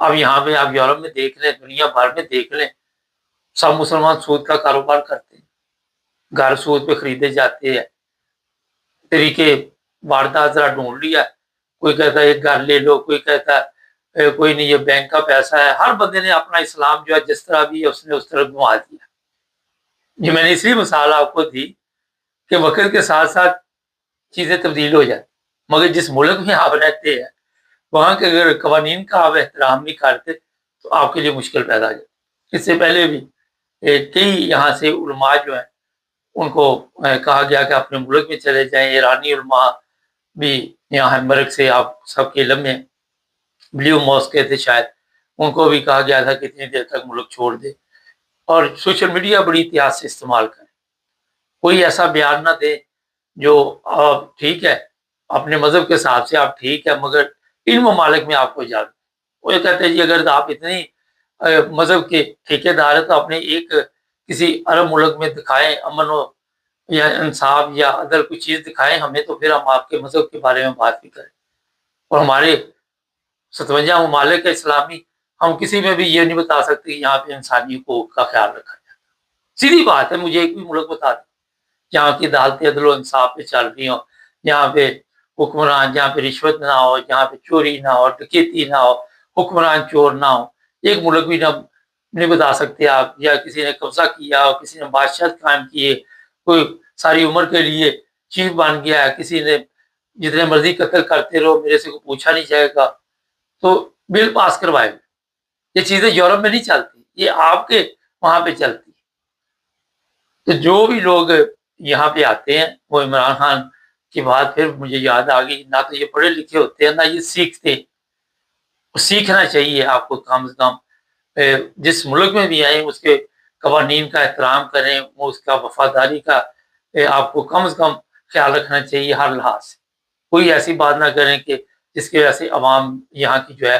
اب یہاں پہ آپ یورپ میں دیکھ لیں، دنیا بھر میں دیکھ لیں، سب مسلمان سود کا کاروبار کرتے ہیں، گھر سود پہ خریدے جاتے ہیں، طریقے واردات ذرا ڈھونڈ لیا، کوئی کہتا ہے ایک گھر لے لو، کوئی کہتا ہے کوئی نہیں یہ بینک کا پیسہ ہے، ہر بندے نے اپنا اسلام جو ہے جس طرح بھی ہے اس نے اس طرح گھما دیا۔ یہ میں نے اس لیے مثال آپ کو دی کہ وقت کے ساتھ ساتھ چیزیں تبدیل ہو جاتی، مگر جس ملک میں آپ رہتے ہیں وہاں کے اگر قوانین کا آپ احترام نہیں کرتے تو آپ کے لیے مشکل پیدا ہو جاتی۔ اس سے پہلے بھی کئی یہاں سے علماء جو ہیں ان کو کہا گیا کہ اپنے ملک میں چلے جائیں، ایرانی علماء بھی یہاں ہیمبرگ سے آپ سب کے علم میں بلیو ماسک تھے شاید، ان کو بھی کہا گیا تھا کہ اتنی دیر تک ملک چھوڑ دے، اور سوشل میڈیا بڑی احتیاط سے استعمال کریں، کوئی ایسا بیان نہ دے جو ٹھیک ہے اپنے مذہب کے حساب سے آپ ٹھیک ہے مگر ان ممالک میں آپ کو اجازت، وہ یہ کہتے ہیں جی اگر آپ اتنی مذہب کے ٹھیکے دار ہیں تو اپنے ایک کسی عرب ملک میں دکھائیں امن و یا انصاف یا عدل کوئی چیز دکھائیں ہمیں، تو پھر ہم آپ کے مذہب کے بارے میں بات بھی کریں۔ اور ہمارے 57 ممالک اسلامی، ہم کسی میں بھی یہ نہیں بتا سکتے کہ یہاں پہ انسانی حقوق کا خیال رکھا جاتا۔ سیدھی بات ہے، مجھے ایک بھی ملک بتا دیں جہاں کی عدالتیں عدل و انصاف پہ چل رہی ہوں، جہاں پہ حکمران، جہاں پہ رشوت نہ ہو، جہاں پہ چوری نہ ہو، ڈکیتی نہ ہو، حکمران چور نہ ہو، ایک ملک بھی نہیں بتا سکتے آپ، یا کسی نے قبضہ کیا ہو، کسی نے بادشاہت قائم کیے، کوئی ساری عمر کے لیے چیف بن گیا ہے، کسی نے جتنے مرضی قتل کرتے رہو میرے سے کوئی پوچھا نہیں جائے گا، تو بل پاس کروائے۔ یہ چیزیں یورپ میں نہیں چلتی، یہ آپ کے وہاں پہ چلتی۔ تو جو بھی لوگ یہاں پہ آتے ہیں وہ عمران خان کی بات پھر مجھے یاد آ گئی، نہ تو یہ پڑھے لکھے ہوتے ہیں نہ یہ سیکھتے، سیکھنا چاہیے آپ کو کم از کم، جس ملک میں بھی آئیں اس کے قوانین کا احترام کریں، اس کا وفاداری کا آپ کو کم از کم خیال رکھنا چاہیے ہر لحاظ سے، کوئی ایسی بات نہ کریں کہ جس کی وجہ سے عوام یہاں کی جو ہے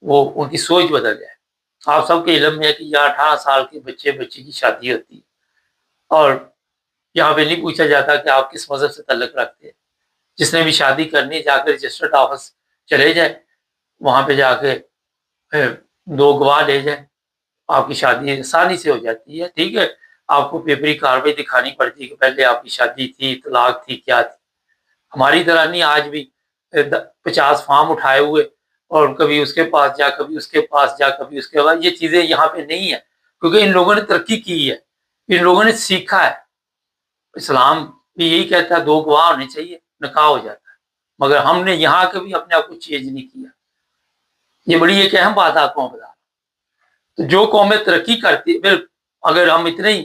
وہ ان کی سوچ بدل جائے۔ آپ سب کے علم میں ہے کہ یہاں 18 سال کے بچے کی شادی ہوتی ہے، اور یہاں پہ نہیں پوچھا جاتا کہ آپ کس مذہب سے تعلق رکھتے ہیں، جس نے بھی شادی کرنی جا کے رجسٹرڈ آفس چلے جائے، وہاں پہ جا کے 2 گواہ لے جائیں، آپ کی شادی آسانی سے ہو جاتی ہے۔ ٹھیک ہے آپ کو پیپری کاروائی دکھانی پڑتی ہے کہ پہلے آپ کی شادی تھی، طلاق تھی، کیا تھی، ہماری طرح نہیں آج بھی 50 فارم اٹھائے ہوئے اور کبھی اس کے پاس جا، کبھی اس کے پاس جا، کبھی اس کے بعد، یہ چیزیں یہاں پہ نہیں ہے کیونکہ ان لوگوں نے ترقی کی ہے، ان لوگوں نے سیکھا ہے۔ اسلام بھی یہی کہتا ہے 2 گواہ ہونے چاہیے، نکاح ہو جاتا ہے، مگر ہم نے یہاں کبھی اپنے آپ کو چینج نہیں کیا۔ یہ بڑی ایک اہم بات آپ کو بتا، تو جو قومیں ترقی کرتی، پھر اگر ہم اتنے ہی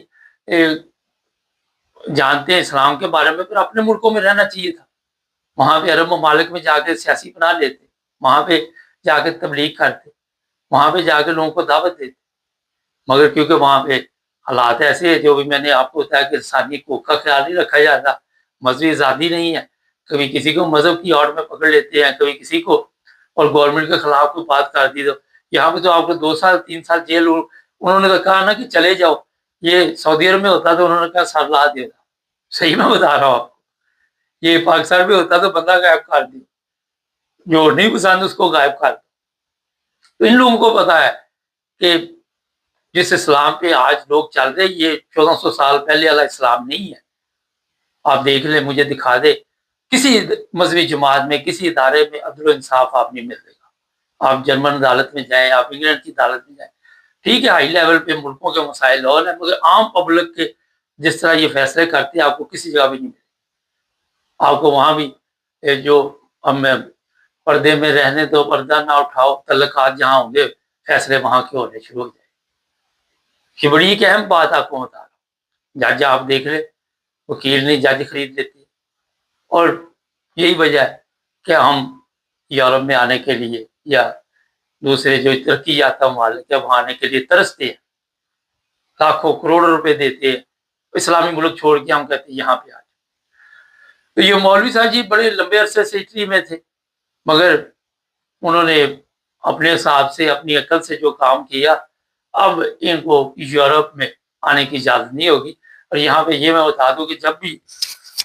جانتے ہیں اسلام کے بارے میں، پھر اپنے ملکوں میں رہنا چاہیے تھا، وہاں پہ عرب ممالک میں جا کے سیاسی بنا لیتے، وہاں پہ جا کے تبلیغ کرتے، وہاں پہ جا کے لوگوں کو دعوت دیتے، مگر کیونکہ وہاں پہ حالات ایسے ہیں جو بھی میں نے آپ کو بتایا کہ انسانی حقوق کا خیال نہیں رکھا جاتا، مذہبی آزادی نہیں ہے، کبھی کسی کو مذہب کی آڑ میں پکڑ لیتے ہیں، کبھی کسی کو، اور گورنمنٹ کے خلاف کوئی بات کر دی تو یہاں پہ تو آپ کو 2 سال 3 سال جیل، انہوں نے تو کہا نا کہ چلے جاؤ، یہ سعودی عرب میں ہوتا تو انہوں نے کہا سر لا دے گا، صحیح میں بتا رہا ہوں آپ کو، یہ پاکستان میں ہوتا تو بندہ غائب کر دیا، جو نہیں پسند اس کو غائب کر دیا۔ تو ان لوگوں کو پتا ہے کہ جس اسلام پہ آج لوگ چل رہے، یہ 1400 سال پہلے والا اسلام نہیں ہے۔ آپ دیکھ لیں، مجھے دکھا دے کسی مذہبی جماعت میں، کسی ادارے میں عدل و انصاف آپ نہیں مل رہے گا، آپ جرمن عدالت میں جائیں، آپ انگلینڈ کی عدالت میں جائیں، ٹھیک ہے ہائی لیول پہ ملکوں کے مسائل اور ہیں، مگر عام پبلک کے جس طرح یہ فیصلے کرتے ہیں آپ کو کسی جگہ بھی نہیں ملے، آپ کو وہاں بھی جو ہم پردے میں رہنے دو، پردہ نہ اٹھاؤ، تعلقات جہاں ہوں گے فیصلے وہاں کے ہونے شروع ہو جائیں۔ یہ بڑی ایک اہم بات آپ کو بتا رہا ہوں، جج آپ دیکھ لیں، وکیل نہیں جج خرید لیتے، اور یہی وجہ ہے کہ ہم یورپ میں آنے کے لیے یا دوسرے جو ترقی یافتہ ممالک ہے وہاں آنے کے لیے ترستے ہیں، لاکھوں کروڑوں روپے دیتے ہیں، اسلامی ملک چھوڑ کے ہم کہتے ہیں یہاں پہ آ جائیں۔ تو یہ مولوی صاحب جی بڑے لمبے عرصے سے اٹلی میں تھے، مگر انہوں نے اپنے حساب سے اپنی عقل سے جو کام کیا، اب ان کو یورپ میں آنے کی اجازت نہیں ہوگی۔ اور یہاں پہ یہ میں بتا دوں کہ جب بھی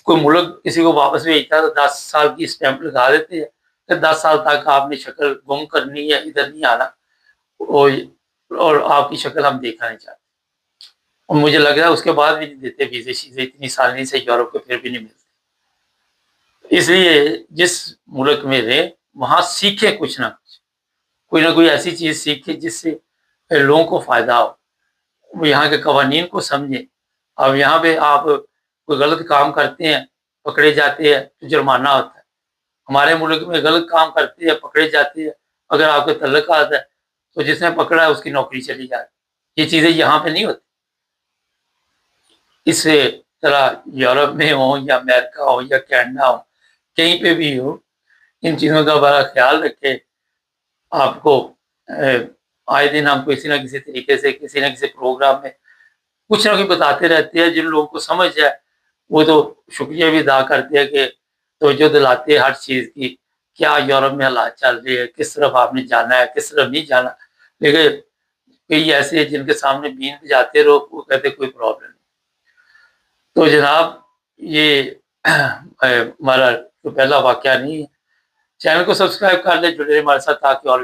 کوئی ملک کسی کو واپس بھیجتا ہے تو 10 سال کی اسٹیمپ لگا دیتے ہیں کہ 10 سال تک آپ نے شکل گم کرنی ہے، ادھر نہیں آنا، اور آپ کی شکل ہم دیکھنا نہیں چاہتے، اور مجھے لگ رہا ہے اس کے بعد بھی نہیں دیتے ویزے شیزے، اتنی سالنی سے یورپ کو پھر بھی نہیں ملتے۔ اس لیے جس ملک میں رہے وہاں سیکھے کچھ نہ کچھ، کوئی نہ کوئی ایسی چیز سیکھے جس سے لوگوں کو فائدہ ہو، وہ یہاں کے قوانین کو سمجھیں۔ اب یہاں پہ آپ کوئی غلط کام کرتے ہیں، پکڑے جاتے ہیں تو جرمانہ ہوتا ہے۔ ہمارے ملک میں غلط کام کرتے ہیں، پکڑے جاتے ہیں، اگر آپ کے تعلقات ہے تو جس نے پکڑا ہے اس کی نوکری چلی جاتی۔ یہ چیزیں یہاں پہ نہیں ہوتی۔ اس طرح یورپ میں ہو یا امریکہ ہو یا کینیڈا ہو، کہیں پہ بھی ہو، ان چیزوں کا بڑا خیال رکھے۔ آپ کو آئے دن ہم کسی نہ کسی طریقے سے کسی نہ کسی پروگرام میں کچھ نہ کچھ بتاتے رہتے ہیں، جن لوگوں کو سمجھ جائے وہ تو شکریہ بھی ادا کرتے ہیں کہ توجہ دلاتے ہیں ہر چیز کی، کیا یورپ میں حالات چل رہے ہیں، کس طرف آپ نے جانا ہے، کس طرف نہیں جانا۔ لیکن کئی ایسے ہیں جن کے سامنے بین پہ جاتے رہو، وہ کہتے کوئی پرابلم نہیں۔ تو جناب یہ ہمارا تو پہلا واقعہ نہیں ہے۔ چینل کو سبسکرائب کر لیں، جڑے رہیں ہمارے ساتھ تاکہ اور